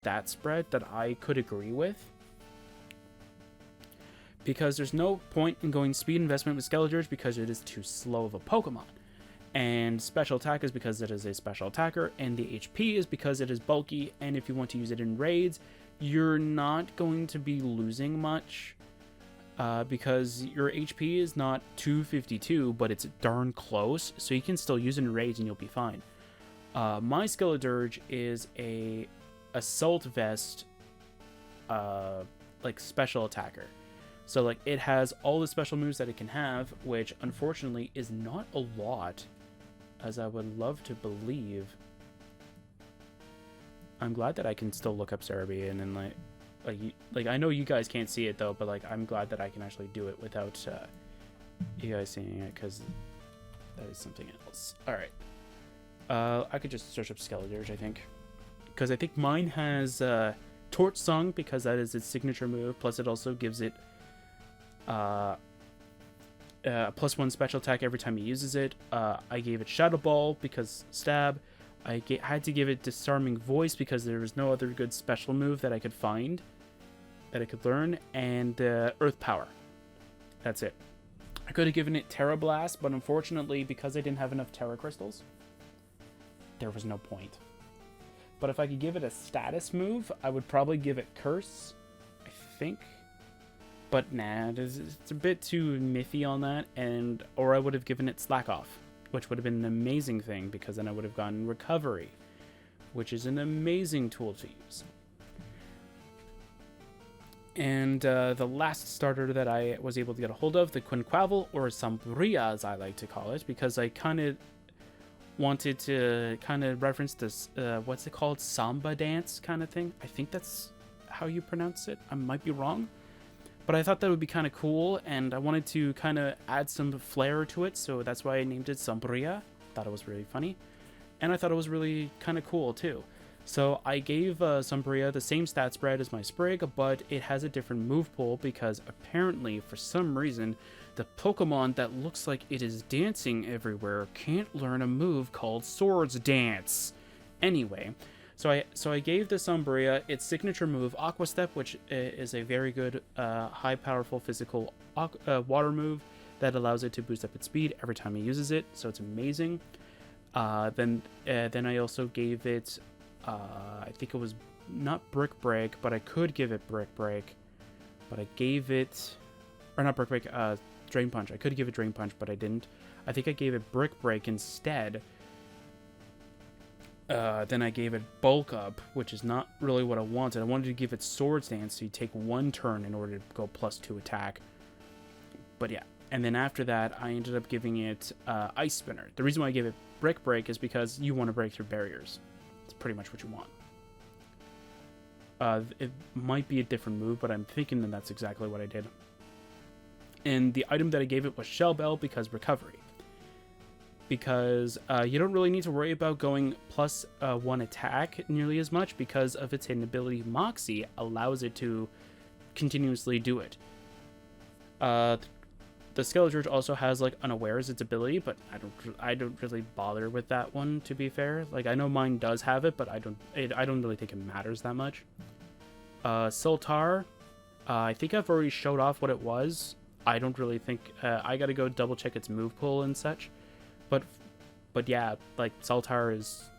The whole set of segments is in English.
stat spread that I could agree with. Because there's no point in going speed investment with Skeledirge because it is too slow of a Pokemon. And special attack is because it is a special attacker, and the HP is because it is bulky, and if you want to use it in raids, you're not going to be losing much. Because your HP is not 252, but it's darn close, so you can still use it in raids and you'll be fine. My Skeledirge is a Assault Vest, like special attacker. So like it has all the special moves that it can have, which unfortunately is not a lot, as I would love to believe. I'm glad that I can still look up Cerebian and like I know you guys can't see it though, but like I'm glad that I can actually do it without you guys seeing it, because that is something else. All right, I could just search up Skeledirge, I think, because I think mine has Torch Song because that is its signature move. Plus, it also gives it +1 special attack every time he uses it. I gave it Shadow Ball because stab. I had to give it Disarming Voice because there was no other good special move that I could find that I could learn, and Earth Power. That's it. I could have given it Terra Blast, but unfortunately, because I didn't have enough Terra Crystals, there was no point. But if I could give it a status move, I would probably give it Curse, I think. But nah, it's a bit too miffy on that, or I would have given it Slack Off, which would have been an amazing thing, because then I would have gotten Recovery, which is an amazing tool to use. And the last starter that I was able to get a hold of, the Quinquavel, or Sombria as I like to call it, because I kind of wanted to kind of reference this, what's it called, Samba dance kind of thing. I think that's how you pronounce it. I might be wrong. But I thought that would be kind of cool, and I wanted to kind of add some flair to it, so that's why I named it Sombria. Thought it was really funny, and I thought it was really kind of cool too. So I gave Sombria the same stat spread as my Sprig, but it has a different move pool because apparently, for some reason, the Pokemon that looks like it is dancing everywhere can't learn a move called Swords Dance. Anyway, so I gave the Sombria its signature move, Aqua Step, which is a very good, high powerful physical water move that allows it to boost up its speed every time it uses it. So it's amazing. Then I also gave it, I think it was not Brick Break, but I could give it Brick Break. But I gave it, or not Brick Break, Drain Punch. I could give it Drain Punch, but I didn't. I think I gave it Brick Break instead. Then I gave it Bulk Up, which is not really what I wanted. I wanted to give it Swords Dance, so you take one turn in order to go +2 attack. But yeah, and then after that, I ended up giving it Ice Spinner. The reason why I gave it Brick Break is because you want to break through barriers. It's pretty much what you want. It might be a different move, but I'm thinking that that's exactly what I did. And the item that I gave it was Shell Bell because Recovery. Because you don't really need to worry about going +1 attack nearly as much because of its hidden ability. Moxie allows it to continuously do it. The Skeledirge also has like Unaware as its ability, but I don't really bother with that one, to be fair. Like, I know mine does have it, but I don't really think it matters that much. Xilestar, I think I've already showed off what it was. I don't really think I gotta go double check its move pool and such. But yeah, like Xilestar is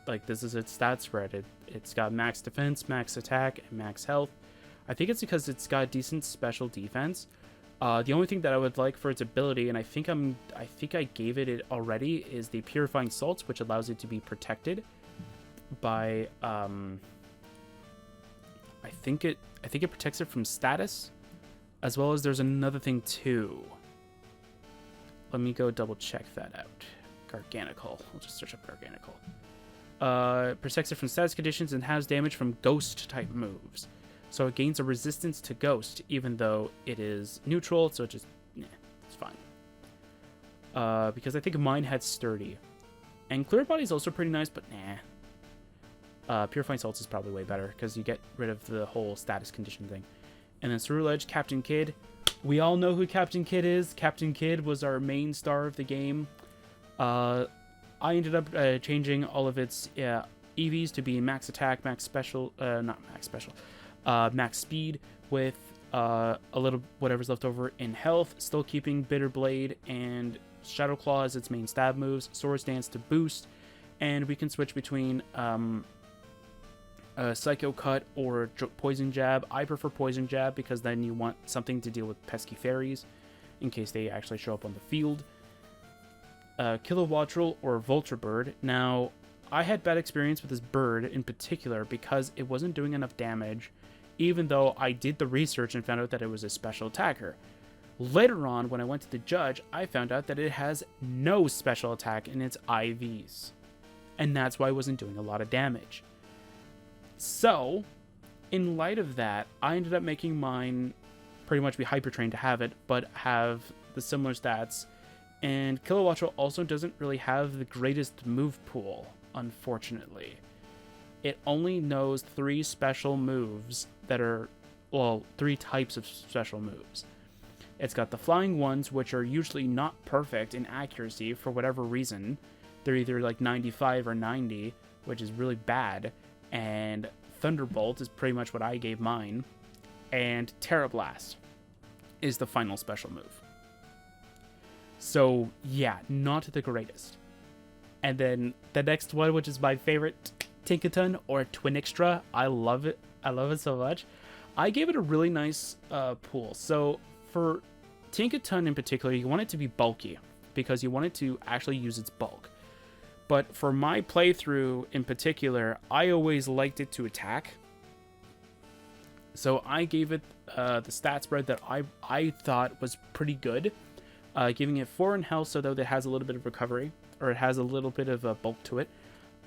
like, this is its stat spread. It's got max defense, max attack, and max health. I think it's because it's got decent special defense. The only thing that I would like for its ability, and I think I gave it already, is the Purifying Salts, which allows it to be protected by I think it protects it from status, as well as there's another thing too. Let me go double check that out. Garganical. I'll just search up Garganical. Protects it from status conditions and has damage from ghost type moves. So it gains a resistance to ghost, even though it is neutral, so it just, it's fine. Because I think mine had Sturdy. And Clear Body is also pretty nice, but nah. Purifying Salts is probably way better, because you get rid of the whole status condition thing. And then Ceruledge, Captain Kidd. We all know who Captain Kidd is. Captain Kidd was our main star of the game. I ended up changing all of its EVs to be max attack, max special, not max special, max speed with a little whatever's left over in health, still keeping Bitter Blade and Shadow Claw as its main stab moves, Swords Dance to boost, and we can switch between Psycho Cut or Poison Jab. I prefer Poison Jab because then you want something to deal with pesky fairies in case they actually show up on the field. Kilowattrel or Vulture Bird. Now, I had bad experience with this bird in particular because it wasn't doing enough damage, even though I did the research and found out that it was a special attacker. Later on, when I went to the judge, I found out that it has no special attack in its IVs, and that's why it wasn't doing a lot of damage. So, in light of that, I ended up making mine pretty much be hyper trained to have it, but have the similar stats. And Kilowattrel also doesn't really have the greatest move pool, unfortunately. It only knows 3 special moves that are, well, 3 types of special moves. It's got the flying ones, which are usually not perfect in accuracy for whatever reason. They're either like 95 or 90, which is really bad. And Thunderbolt is pretty much what I gave mine. And Terra Blast is the final special move. So, yeah, not the greatest. And then the next one, which is my favorite, Tinkaton or Twinextra. I love it. I love it so much. I gave it a really nice pool. So, for Tinkaton in particular, you want it to be bulky because you want it to actually use its bulk. But for my playthrough in particular, I always liked it to attack. So I gave it the stat spread that I thought was pretty good. Giving it 4 in health, so though it has a little bit of recovery, or it has a little bit of bulk to it.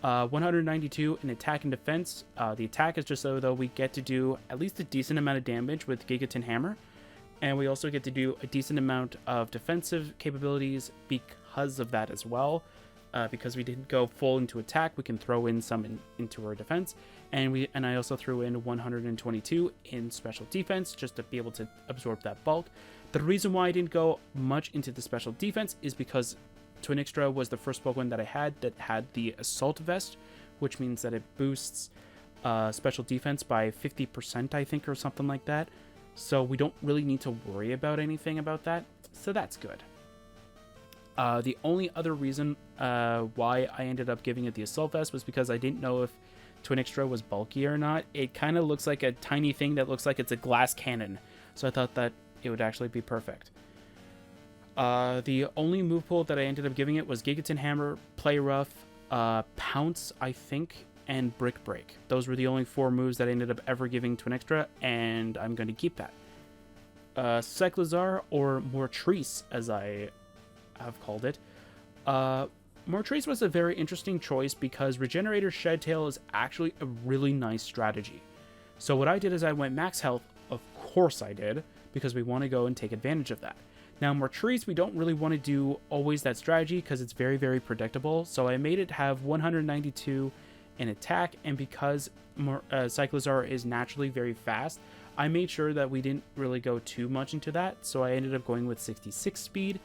192 in attack and defense. The attack is just so though we get to do at least a decent amount of damage with Gigaton Hammer. And we also get to do a decent amount of defensive capabilities because of that as well. Because we didn't go full into attack, we can throw in some into our defense. And I also threw in 122 in special defense just to be able to absorb that bulk. The reason why I didn't go much into the special defense is because Twinextra was the first Pokemon that I had that had the Assault Vest, which means that it boosts special defense by 50%, I think, or something like that. So we don't really need to worry about anything about that. So that's good. The only other reason why I ended up giving it the Assault Vest was because I didn't know if Twinextra was bulky or not. It kind of looks like a tiny thing that looks like it's a glass cannon. So I thought that it would actually be perfect. The only move pool that I ended up giving it was Gigaton Hammer, Play Rough, Pounce, I think, and Brick Break. Those were the only 4 moves that I ended up ever giving Twinextra, and I'm going to keep that. Xilestar, or Mortrice, as I have called it. Mortrice was a very interesting choice because Regenerator Shed Tail is actually a really nice strategy. So what I did is I went max health, of course I did, because we want to go and take advantage of that. Now Mortrice, we don't really want to do always that strategy because it's very, very predictable. So I made it have 192 in attack, and because Xilestar is naturally very fast, I made sure that we didn't really go too much into that. So I ended up going with 66 speed.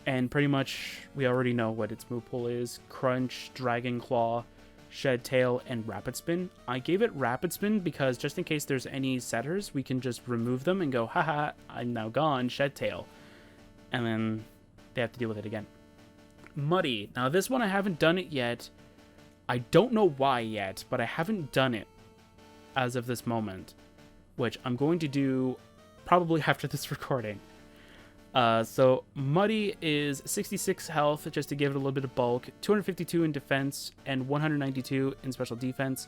And pretty much, we already know what its move pool is. Crunch, Dragon Claw, Shed Tail, and Rapid Spin. I gave it Rapid Spin because just in case there's any setters, we can just remove them and go, haha, I'm now gone, Shed Tail. And then they have to deal with it again. Muddy. Now this one I haven't done it yet. I don't know why yet, but I haven't done it as of this moment. Which I'm going to do probably after this recording. So Muddy is 66 health, just to give it a little bit of bulk, 252 in defense, and 192 in special defense.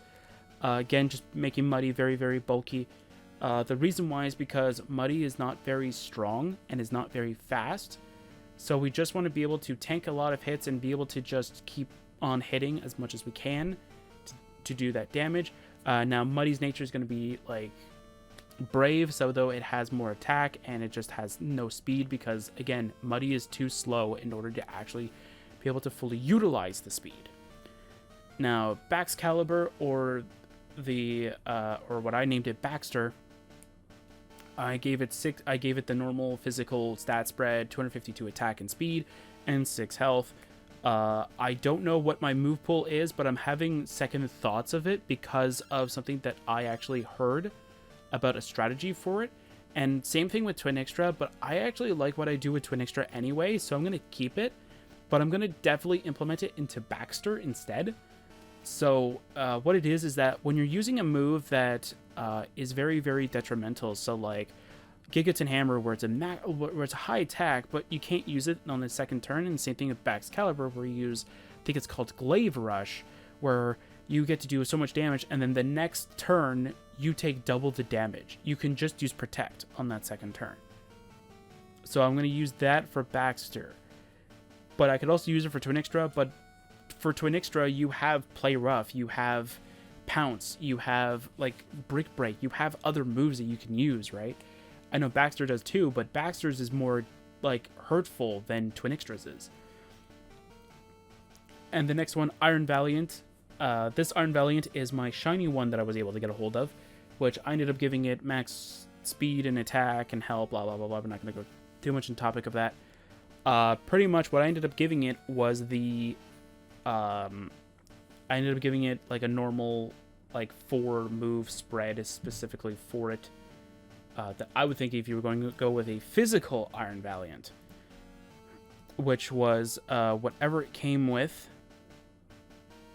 Again, just making Muddy very, very bulky. The reason why is because Muddy is not very strong and is not very fast. So we just want to be able to tank a lot of hits and be able to just keep on hitting as much as we can to do that damage. Now Muddy's nature is going to be like Brave, so though it has more attack and it just has no speed because again Muddy is too slow in order to actually be able to fully utilize the speed. Now Baxcalibur, or the or what I named it, Baxter, I gave it the normal physical stat spread, 252 attack and speed and 6 health. I don't know what my move pool is, but I'm having second thoughts of it because of something that I actually heard about a strategy for it. And same thing with Twin Extra, but I actually like what I do with Twin Extra anyway, so I'm going to keep it. But I'm going to definitely implement it into Baxter instead. So what it is that when you're using a move that is very, very detrimental, so like Gigaton Hammer, where it's a high attack, but you can't use it on the second turn, and same thing with Baxcalibur, where you use, I think it's called Glaive Rush, where you get to do so much damage, and then the next turn you take double the damage. You can just use Protect on that second turn. So I'm going to use that for Baxter, but I could also use it for Twin Extra. But for Twin Extra, you have Play Rough, you have Pounce, you have like Brick Break, you have other moves that you can use, right? I know Baxter does too, but Baxter's is more like hurtful than Twin Extra's is. And the next one, Iron Valiant. This Iron Valiant is my shiny one that I was able to get a hold of, which I ended up giving it max speed and attack and health, blah, blah, blah, blah. We're not going to go too much on topic of that. Pretty much what I ended up giving it was the... I ended up giving it like a normal like 4-move spread specifically for it. That I would think if you were going to go with a physical Iron Valiant, which was whatever it came with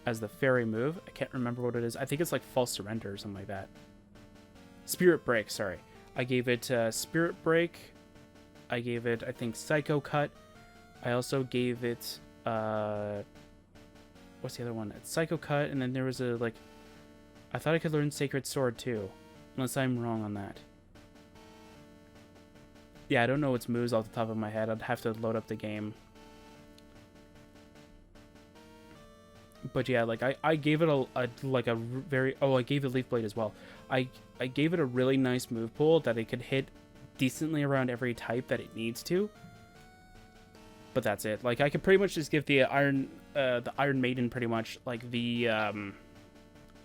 as the fairy move. I can't remember what it is. I think it's like False Surrender or something like that. Spirit Break, sorry. I gave it Spirit Break. I gave it, I think, Psycho Cut. I also gave it, what's the other one? It's Psycho Cut, and then there was a, like, I thought I could learn Sacred Sword too, unless I'm wrong on that. Yeah, I don't know its moves off the top of my head. I'd have to load up the game. But yeah, like I gave it a very... Oh, I gave it Leaf Blade as well. I gave it a really nice move pool that it could hit decently around every type that it needs to. But that's it. Like, I could pretty much just give the Iron Maiden pretty much like the what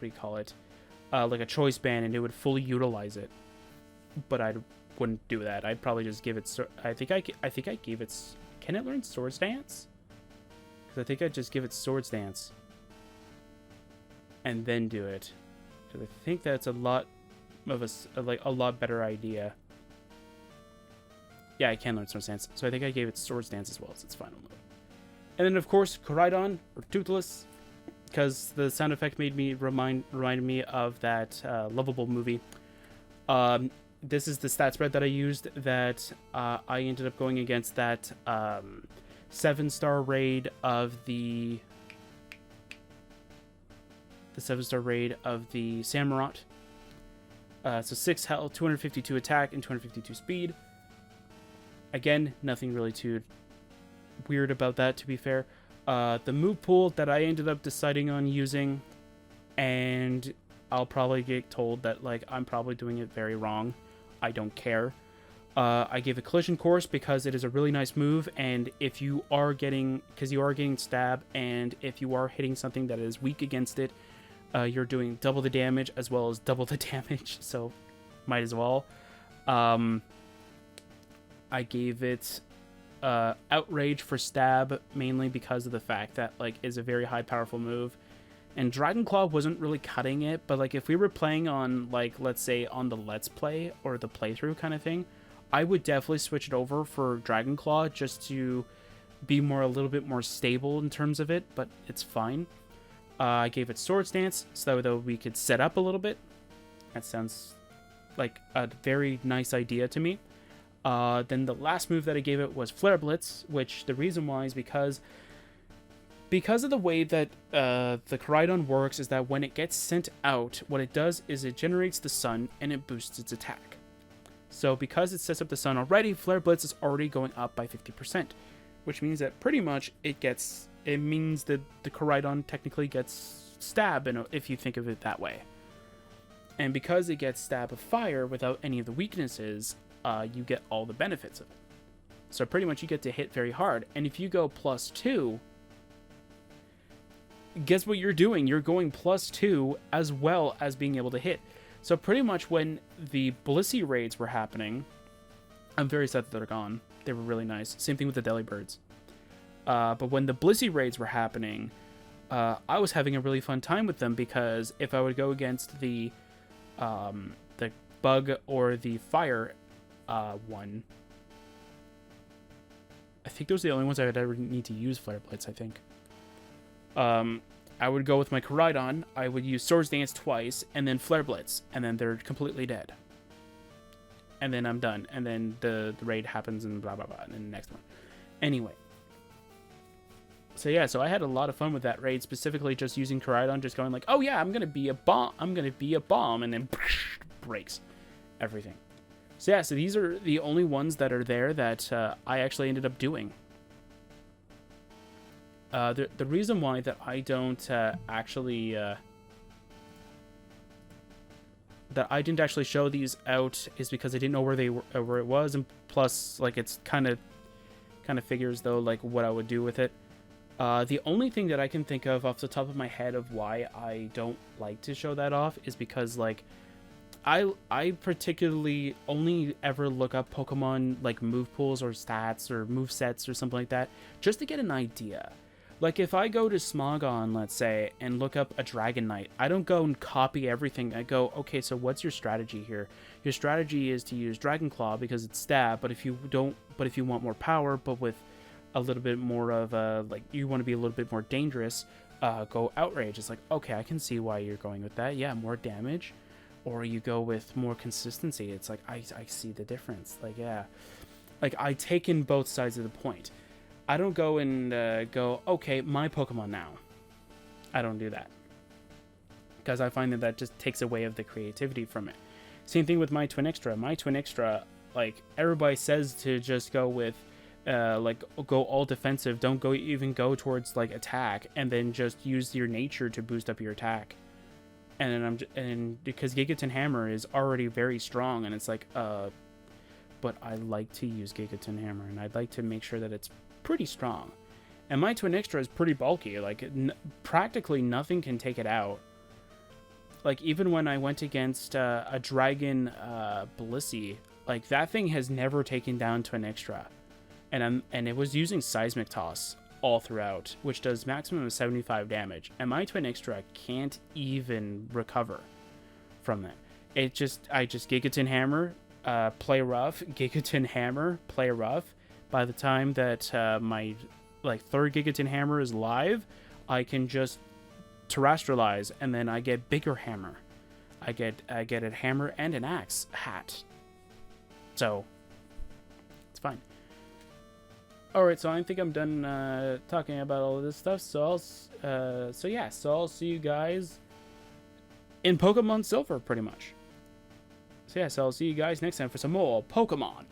do you call it? Like a choice band, and it would fully utilize it. But I wouldn't do that. I'd probably just give it... I think I gave it... Can it learn Swords Dance? Because I think I'd just give it Swords Dance and then do it. Because I think that's a lot of a lot better idea. Yeah, I can learn Swords Dance. So I think I gave it Swords Dance as well as its final move. And then, of course, Koraidon, or Toothless, because the sound effect made me reminded me of that Lovable movie. This is the stat spread that I used that I ended up going against that 7-star raid of the 7-star raid of the Samurott. So 6 health, 252 attack, and 252 speed. Again, nothing really too weird about that, to be fair. The move pool that I ended up deciding on using, and I'll probably get told that like I'm probably doing it very wrong. I don't care. I gave a Collision Course because it is a really nice move, and if you are getting, because you are getting stab, and if you are hitting something that is weak against it, you're doing double the damage as well as double the damage, so might as well. I gave it Outrage for stab, mainly because of the fact that like is a very high powerful move, and Dragon Claw wasn't really cutting it, but like if we were playing on like, let's say on the Let's Play or the playthrough kind of thing, I would definitely switch it over for Dragon Claw just to be a little bit more stable in terms of it, but it's fine. I gave it Swords Dance so that we could set up a little bit. That sounds like a very nice idea to me. Then the last move that I gave it was Flare Blitz, which the reason why is because of the way that the Koraidon works is that when it gets sent out, what it does is it generates the sun and it boosts its attack. So because it sets up the sun already, Flare Blitz is already going up by 50%, which means that pretty much it means that the Koraidon technically gets stab, if you think of it that way. And because it gets stab of fire without any of the weaknesses, you get all the benefits of it. So pretty much you get to hit very hard. And if you go +2, guess what you're doing? You're going +2 as well as being able to hit. So pretty much when the Blissey raids were happening, I'm very sad that they're gone. They were really nice. Same thing with the Delibirds. But when the Blissey raids were happening, I was having a really fun time with them, because if I would go against the bug or the fire one, I think those are the only ones I would ever need to use Flare Blitz, I think. I would go with my Koraidon, I would use Swords Dance twice, and then Flare Blitz, and then they're completely dead. And then I'm done, and then the raid happens, and blah, blah, blah, and then the next one. Anyway. So yeah, so I had a lot of fun with that raid, specifically just using Koraidon, just going like, oh yeah, I'm gonna be a bomb, and then breaks everything. So yeah, so these are the only ones that are there that I actually ended up doing. The reason why that I don't actually that I didn't actually show these out is because I didn't know where they were, where it was, and plus, like, it's kind of figures though, like, what I would do with it. The only thing that I can think of off the top of my head of why I don't like to show that off is because, like, I particularly only ever look up Pokemon, like, move pools or stats or move sets or something like that, just to get an idea. Like, if I go to Smogon, let's say, and look up a Dragonite, I don't go and copy everything. I go, okay, so what's your strategy here? Your strategy is to use Dragon Claw because it's stab, but if you want more power, but with a little bit more of a, like, you want to be a little bit more dangerous, go Outrage. It's like, okay, I can see why you're going with that. Yeah, more damage. Or you go with more consistency. It's like, I see the difference. Like, yeah. Like, I take in both sides of the point. I don't go and go, okay, my Pokemon now. I don't do that. Because I find that just takes away of the creativity from it. Same thing with my Twin Extra. My Twin Extra, like, everybody says to just go with, like, go all defensive. Don't even go towards, like, attack. And then just use your nature to boost up your attack. And then because Gigaton Hammer is already very strong. And it's like, but I like to use Gigaton Hammer. And I'd like to make sure that it's pretty strong, and my Twin Extra is pretty bulky. Like, practically nothing can take it out. Like, even when I went against a Dragon Blissey, like, that thing has never taken down Twin Extra, and it was using Seismic Toss all throughout, which does maximum of 75 damage, and my Twin Extra can't even recover from that. I just Gigaton Hammer, play rough, Gigaton Hammer, play rough. By the time that my, like, third Gigaton Hammer is live, I can just terrestrialize, and then I get bigger hammer. I get a hammer and an axe hat. So it's fine. All right, so I think I'm done talking about all of this stuff. So I'll see you guys in Pokemon Silver, pretty much. So yeah, so I'll see you guys next time for some more Pokemon.